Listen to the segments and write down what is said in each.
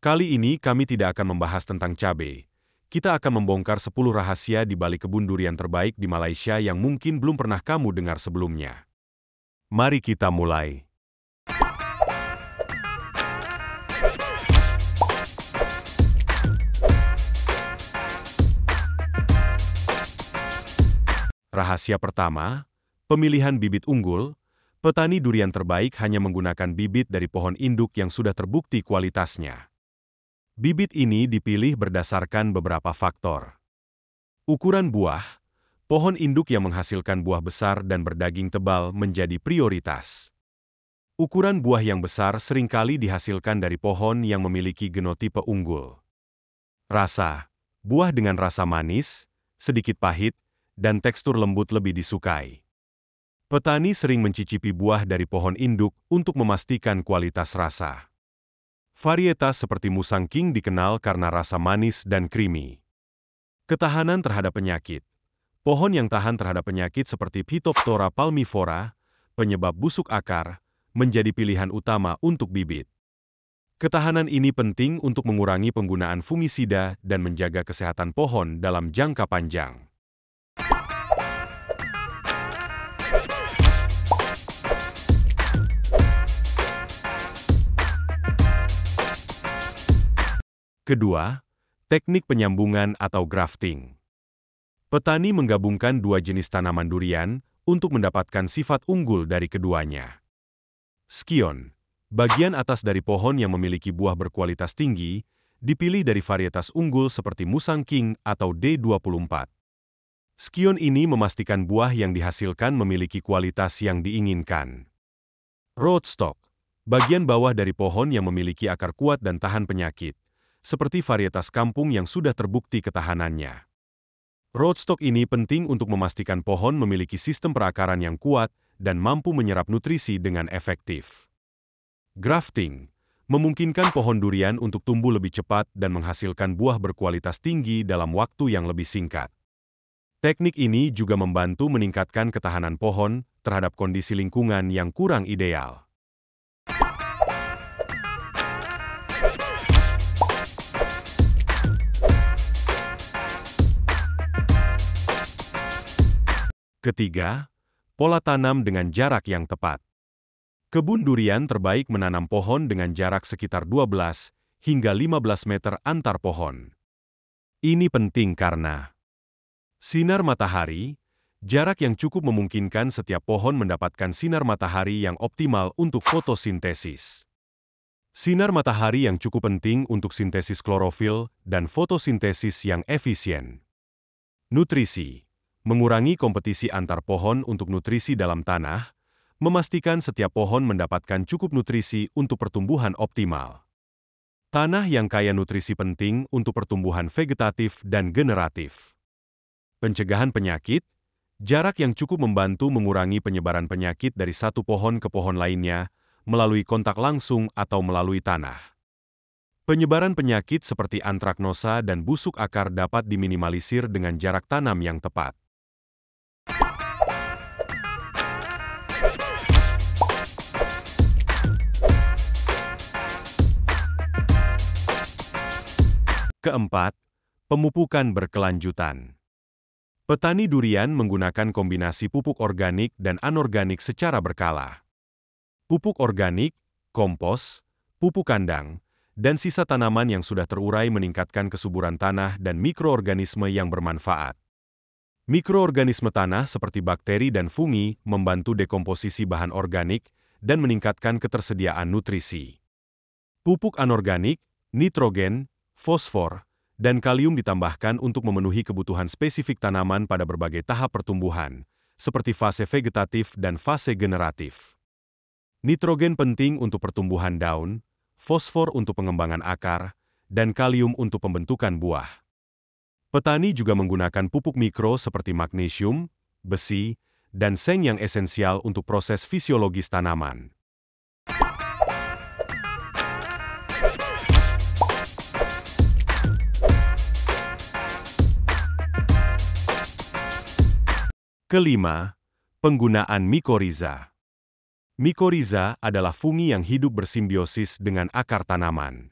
Kali ini kami tidak akan membahas tentang cabai. Kita akan membongkar 10 rahasia di balik kebun durian terbaik di Malaysia yang mungkin belum pernah kamu dengar sebelumnya. Mari kita mulai. Rahasia pertama, pemilihan bibit unggul. Petani durian terbaik hanya menggunakan bibit dari pohon induk yang sudah terbukti kualitasnya. Bibit ini dipilih berdasarkan beberapa faktor. Ukuran buah, pohon induk yang menghasilkan buah besar dan berdaging tebal menjadi prioritas. Ukuran buah yang besar seringkali dihasilkan dari pohon yang memiliki genotipe unggul. Rasa, buah dengan rasa manis, sedikit pahit, dan tekstur lembut lebih disukai. Petani sering mencicipi buah dari pohon induk untuk memastikan kualitas rasa. Varietas seperti Musang King dikenal karena rasa manis dan creamy. Ketahanan terhadap penyakit. Pohon yang tahan terhadap penyakit seperti Phytophthora palmivora, penyebab busuk akar, menjadi pilihan utama untuk bibit. Ketahanan ini penting untuk mengurangi penggunaan fungisida dan menjaga kesehatan pohon dalam jangka panjang. Kedua, teknik penyambungan atau grafting. Petani menggabungkan dua jenis tanaman durian untuk mendapatkan sifat unggul dari keduanya. Skion, bagian atas dari pohon yang memiliki buah berkualitas tinggi, dipilih dari varietas unggul seperti Musang King atau D24. Skion ini memastikan buah yang dihasilkan memiliki kualitas yang diinginkan. Rootstock, bagian bawah dari pohon yang memiliki akar kuat dan tahan penyakit, seperti varietas kampung yang sudah terbukti ketahanannya. Rootstock ini penting untuk memastikan pohon memiliki sistem perakaran yang kuat dan mampu menyerap nutrisi dengan efektif. Grafting memungkinkan pohon durian untuk tumbuh lebih cepat dan menghasilkan buah berkualitas tinggi dalam waktu yang lebih singkat. Teknik ini juga membantu meningkatkan ketahanan pohon terhadap kondisi lingkungan yang kurang ideal. Ketiga, pola tanam dengan jarak yang tepat. Kebun durian terbaik menanam pohon dengan jarak sekitar 12 hingga 15 meter antar pohon. Ini penting karena sinar matahari, jarak yang cukup memungkinkan setiap pohon mendapatkan sinar matahari yang optimal untuk fotosintesis. Sinar matahari yang cukup penting untuk sintesis klorofil dan fotosintesis yang efisien. Nutrisi. Mengurangi kompetisi antar pohon untuk nutrisi dalam tanah, memastikan setiap pohon mendapatkan cukup nutrisi untuk pertumbuhan optimal. Tanah yang kaya nutrisi penting untuk pertumbuhan vegetatif dan generatif. Pencegahan penyakit, jarak yang cukup membantu mengurangi penyebaran penyakit dari satu pohon ke pohon lainnya, melalui kontak langsung atau melalui tanah. Penyebaran penyakit seperti antraknosa dan busuk akar dapat diminimalisir dengan jarak tanam yang tepat. Keempat, pemupukan berkelanjutan. Petani durian menggunakan kombinasi pupuk organik dan anorganik secara berkala. Pupuk organik, kompos, pupuk kandang, dan sisa tanaman yang sudah terurai meningkatkan kesuburan tanah dan mikroorganisme yang bermanfaat. Mikroorganisme tanah seperti bakteri dan fungi membantu dekomposisi bahan organik dan meningkatkan ketersediaan nutrisi. Pupuk anorganik, nitrogen, fosfor, dan kalium ditambahkan untuk memenuhi kebutuhan spesifik tanaman pada berbagai tahap pertumbuhan, seperti fase vegetatif dan fase generatif. Nitrogen penting untuk pertumbuhan daun, fosfor untuk pengembangan akar, dan kalium untuk pembentukan buah. Petani juga menggunakan pupuk mikro seperti magnesium, besi, dan seng yang esensial untuk proses fisiologis tanaman. Kelima, penggunaan mikoriza. Mikoriza adalah fungi yang hidup bersimbiosis dengan akar tanaman.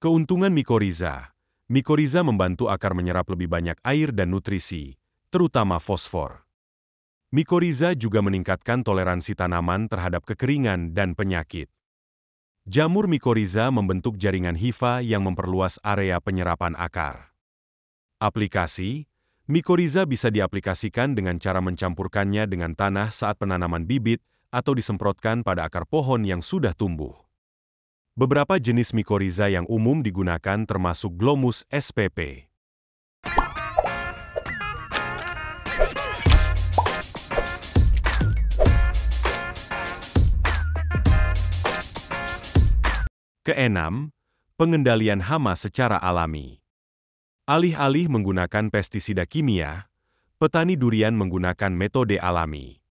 Keuntungan mikoriza. Mikoriza membantu akar menyerap lebih banyak air dan nutrisi, terutama fosfor. Mikoriza juga meningkatkan toleransi tanaman terhadap kekeringan dan penyakit. Jamur mikoriza membentuk jaringan hifa yang memperluas area penyerapan akar. Aplikasi, mikoriza bisa diaplikasikan dengan cara mencampurkannya dengan tanah saat penanaman bibit atau disemprotkan pada akar pohon yang sudah tumbuh. Beberapa jenis mikoriza yang umum digunakan termasuk Glomus spp. Keenam, pengendalian hama secara alami. Alih-alih menggunakan pestisida kimia, petani durian menggunakan metode alami.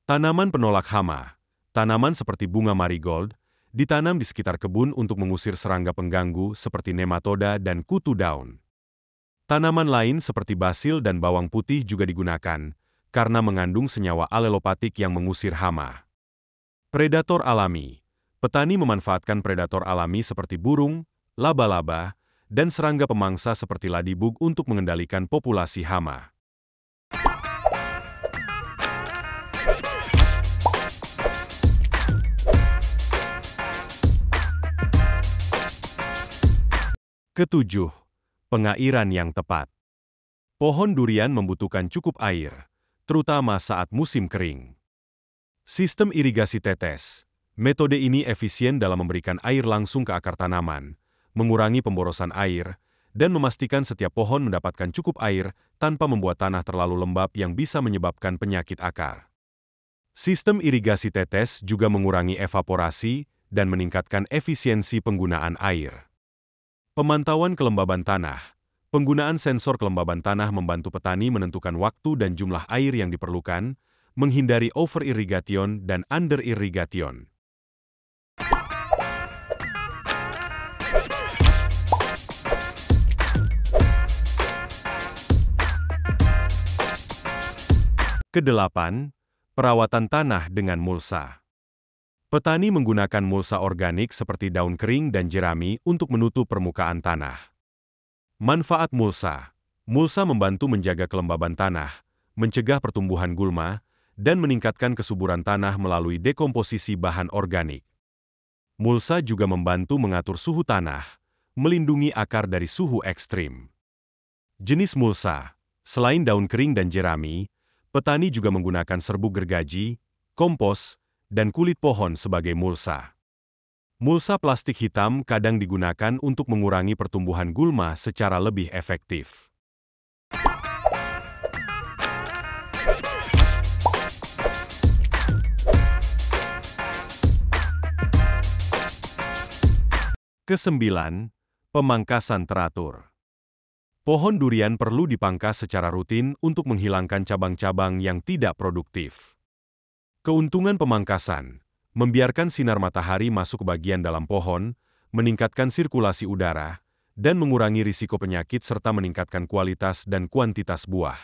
Tanaman penolak hama, tanaman seperti bunga marigold, ditanam di sekitar kebun untuk mengusir serangga pengganggu seperti nematoda dan kutu daun. Tanaman lain seperti basil dan bawang putih juga digunakan, karena mengandung senyawa alelopatik yang mengusir hama. Predator alami. Petani memanfaatkan predator alami seperti burung, laba-laba, dan serangga pemangsa seperti ladybug untuk mengendalikan populasi hama. Ketujuh, pengairan yang tepat. Pohon durian membutuhkan cukup air, terutama saat musim kering. Sistem irigasi tetes. Metode ini efisien dalam memberikan air langsung ke akar tanaman, mengurangi pemborosan air, dan memastikan setiap pohon mendapatkan cukup air tanpa membuat tanah terlalu lembab yang bisa menyebabkan penyakit akar. Sistem irigasi tetes juga mengurangi evaporasi dan meningkatkan efisiensi penggunaan air. Pemantauan kelembaban tanah. Penggunaan sensor kelembaban tanah membantu petani menentukan waktu dan jumlah air yang diperlukan, menghindari over-irrigation dan under-irrigation. Kedelapan, perawatan tanah dengan mulsa. Petani menggunakan mulsa organik seperti daun kering dan jerami untuk menutup permukaan tanah. Manfaat mulsa. Mulsa membantu menjaga kelembaban tanah, mencegah pertumbuhan gulma, dan meningkatkan kesuburan tanah melalui dekomposisi bahan organik. Mulsa juga membantu mengatur suhu tanah, melindungi akar dari suhu ekstrim. Jenis mulsa. Selain daun kering dan jerami, petani juga menggunakan serbuk gergaji, kompos, dan kulit pohon sebagai mulsa. Mulsa plastik hitam kadang digunakan untuk mengurangi pertumbuhan gulma secara lebih efektif. Kesembilan, pemangkasan teratur. Pohon durian perlu dipangkas secara rutin untuk menghilangkan cabang-cabang yang tidak produktif. Keuntungan pemangkasan, membiarkan sinar matahari masuk ke bagian dalam pohon, meningkatkan sirkulasi udara, dan mengurangi risiko penyakit serta meningkatkan kualitas dan kuantitas buah.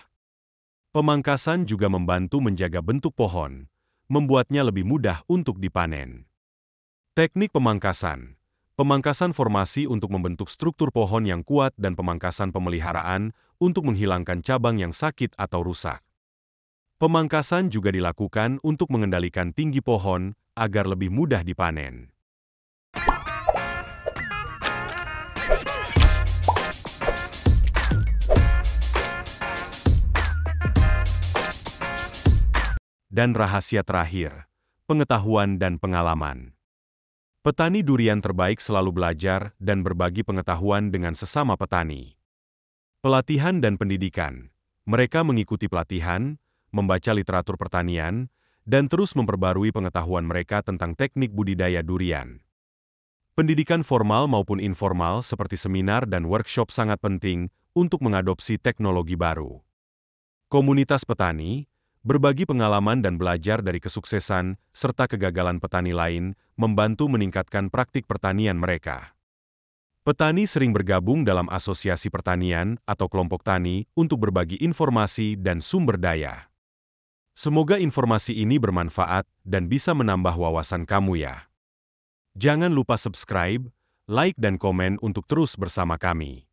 Pemangkasan juga membantu menjaga bentuk pohon, membuatnya lebih mudah untuk dipanen. Teknik pemangkasan. Pemangkasan formasi untuk membentuk struktur pohon yang kuat dan pemangkasan pemeliharaan untuk menghilangkan cabang yang sakit atau rusak. Pemangkasan juga dilakukan untuk mengendalikan tinggi pohon agar lebih mudah dipanen. Dan rahasia terakhir, pengetahuan dan pengalaman. Petani durian terbaik selalu belajar dan berbagi pengetahuan dengan sesama petani. Pelatihan dan pendidikan. Mereka mengikuti pelatihan, membaca literatur pertanian, dan terus memperbarui pengetahuan mereka tentang teknik budidaya durian. Pendidikan formal maupun informal seperti seminar dan workshop sangat penting untuk mengadopsi teknologi baru. Komunitas petani, berbagi pengalaman dan belajar dari kesuksesan serta kegagalan petani lain membantu meningkatkan praktik pertanian mereka. Petani sering bergabung dalam asosiasi pertanian atau kelompok tani untuk berbagi informasi dan sumber daya. Semoga informasi ini bermanfaat dan bisa menambah wawasan kamu ya. Jangan lupa subscribe, like dan komen untuk terus bersama kami.